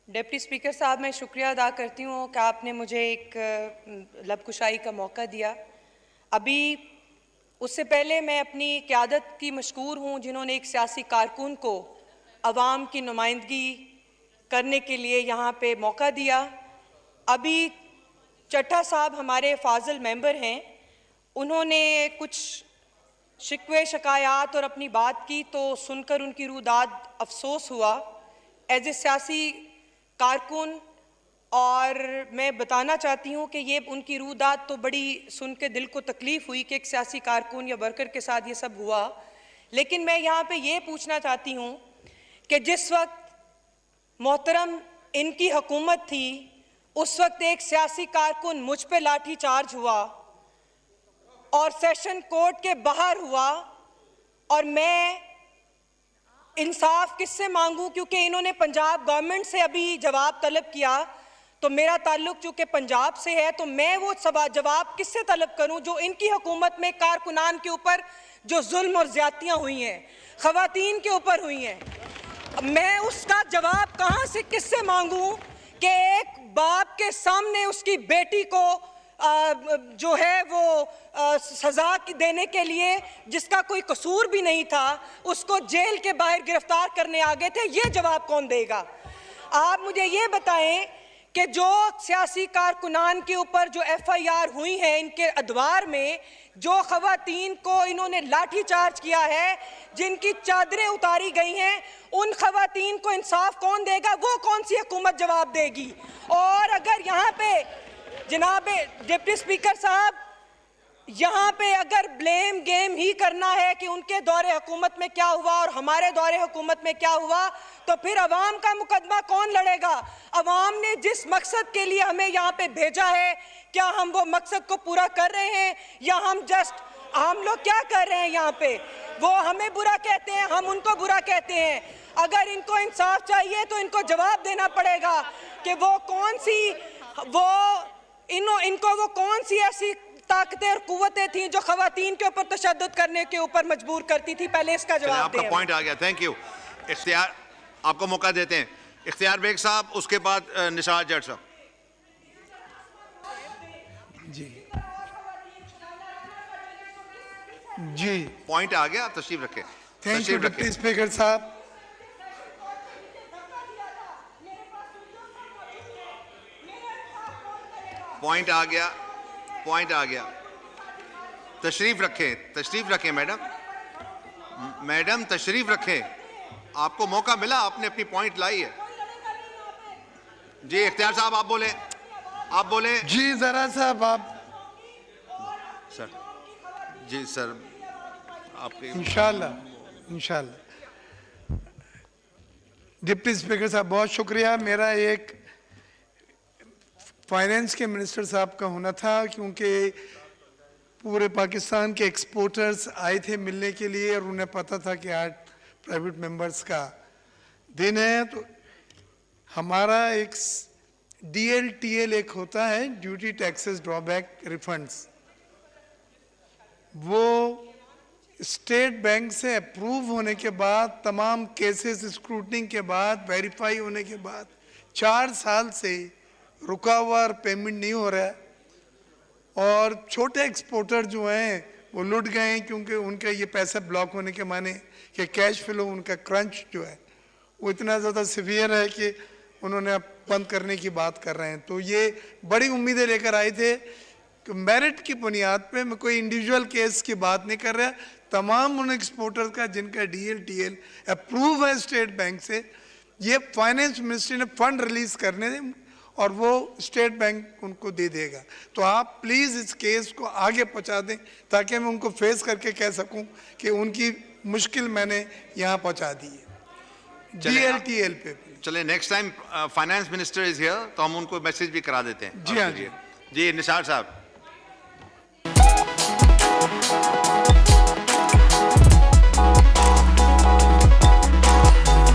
Deputy speaker साहब, मैं शुक्रिया अदा करती हूँ कि आपने मुझे एक लबकुशाई का मौका दिया। अभी उससे पहले मैं अपनी क़यादत की मशकूर हूँ जिन्होंने एक सियासी कारकुन को अवाम की नुमाइंदगी करने के लिए यहाँ पे मौका दिया। अभी चट्टा साहब हमारे फाजिल मेंबर हैं, उन्होंने कुछ शिकवे शिकायत और अपनी बात की तो सुनकर उनकी रूदाद अफसोस हुआ एज ए सियासी कारकुन। और मैं बताना चाहती हूँ कि ये उनकी रूदाद तो बड़ी सुन के दिल को तकलीफ़ हुई कि एक सियासी कारकुन या वर्कर के साथ ये सब हुआ। लेकिन मैं यहाँ पे ये पूछना चाहती हूँ कि जिस वक्त मोहतरम इनकी हुकूमत थी उस वक्त एक सियासी कारकुन मुझ पे लाठी चार्ज हुआ और सेशन कोर्ट के बाहर हुआ, और मैं इंसाफ किससे मांगूं क्योंकि इन्होंने पंजाब गवर्नमेंट से अभी जवाब तलब किया। तो मेरा ताल्लुक चूँकि पंजाब से है तो मैं वो जवाब किससे तलब करूं जो इनकी हुकूमत में कारकुनान के ऊपर जो जुल्म और ज़्यादतियाँ हुई हैं, ख़वातीन के ऊपर हुई हैं, मैं उसका जवाब कहाँ से किससे मांगूं कि एक बाप के सामने उसकी बेटी को जो है वो सज़ा देने के लिए जिसका कोई कसूर भी नहीं था उसको जेल के बाहर गिरफ्तार करने आ गए थे, ये जवाब कौन देगा? आप मुझे ये बताएं कि जो सियासी कारकुनान के ऊपर जो FIR हुई हैं इनके अदवार में, जो ख़वातीन को इन्होंने लाठी चार्ज किया है, जिनकी चादरें उतारी गई हैं, उन ख़वातीन को इंसाफ कौन देगा? वो कौन सी हुकूमत जवाब देगी? और अगर यहाँ पे जनाब डिप्टी स्पीकर साहब, यहाँ पे अगर ब्लेम गेम ही करना है कि उनके दौरे हुकूमत में क्या हुआ और हमारे दौरे हुकूमत में क्या हुआ, तो फिर अवाम का मुकदमा कौन लड़ेगा? अवाम ने जिस मकसद के लिए हमें यहाँ पे भेजा है, क्या हम वो मकसद को पूरा कर रहे हैं या हम लोग क्या कर रहे हैं यहाँ पे? वो हमें बुरा कहते हैं, हम उनको बुरा कहते हैं। अगर इनको इंसाफ चाहिए तो इनको जवाब देना पड़ेगा कि वो कौन सी ऐसी ताकतें और कुव्वतें थीं जो ख़वातीन के ऊपर तशद्दुद करने के ऊपर मजबूर करती थी। पहले इसका जवाब आपका दें। पॉइंट आ गया, थैंक यू। इख्तियार आपको मौका देते हैं, इख्तियार बेग साहब, उसके बाद निसार जट साहब। जी पॉइंट आ गया, तशरीफ रखें। थैंक यू डिप्टी स्पीकर साहब। पॉइंट आ गया। तशरीफ रखें मैडम तशरीफ रखें। आपको मौका मिला, आपने अपनी पॉइंट लाई है। जी इख्तियार साहब आप बोले। जी जरा साहब आप। सर जी सर आपके इंशाल्लाह। डिप्टी स्पीकर साहब बहुत शुक्रिया। मेरा एक फाइनेंस के मिनिस्टर साहब का होना था क्योंकि पूरे पाकिस्तान के एक्सपोर्टर्स आए थे मिलने के लिए और उन्हें पता था कि आज प्राइवेट मेंबर्स का दिन है। तो हमारा एक DLTL एक होता है, ड्यूटी टैक्सेस ड्रॉबैक रिफंड्स, वो स्टेट बैंक से अप्रूव होने के बाद, तमाम केसेस स्क्रूटनिंग के बाद, वेरीफाई होने के बाद 4 साल से रुका हुआ और पेमेंट नहीं हो रहा है। और छोटे एक्सपोर्टर जो हैं वो लुट गए हैं क्योंकि उनका ये पैसा ब्लॉक होने के माने कि कैश फ्लो, उनका क्रंच जो है वो इतना ज़्यादा सीवियर है कि उन्होंने अब बंद करने की बात कर रहे हैं। तो ये बड़ी उम्मीदें लेकर आए थे कि मेरिट की बुनियाद पे, मैं कोई इंडिविजुअल केस की बात नहीं कर रहा, तमाम उन एक्सपोर्टर का जिनका DLTL अप्रूव है स्टेट बैंक से, ये फाइनेंस मिनिस्ट्री ने फंड रिलीज करने दें और वो स्टेट बैंक उनको दे देगा। तो आप प्लीज़ इस केस को आगे पहुंचा दें ताकि मैं उनको फेस करके कह सकूं कि उनकी मुश्किल मैंने यहाँ पहुंचा दी है। DLTL पे चले, next time finance minister is here तो हम उनको मैसेज भी करा देते हैं। जी हाँ जी। जी निसार साहब।